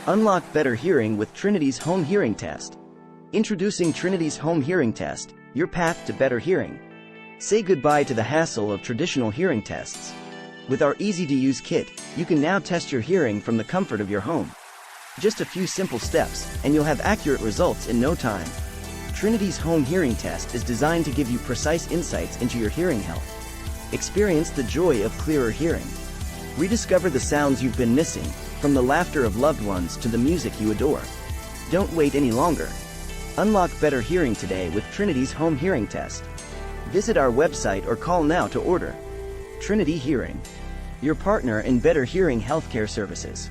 Unlock better hearing with Trinity's Home Hearing Test. Introducing Trinity's Home Hearing Test, your path to better hearing. Say goodbye to the hassle of traditional hearing tests. With our easy-to-use kit, you can now test your hearing from the comfort of your home. Just a few simple steps, and you'll have accurate results in no time. Trinity's Home Hearing Test is designed to give you precise insights into your hearing health. Experience the joy of clearer hearing. Rediscover the sounds you've been missing, from the laughter of loved ones to the music you adore. Don't wait any longer. Unlock better hearing today with Trinity's Home Hearing Test. Visit our website or call now to order. Trinity Hearing, your partner in better hearing healthcare services.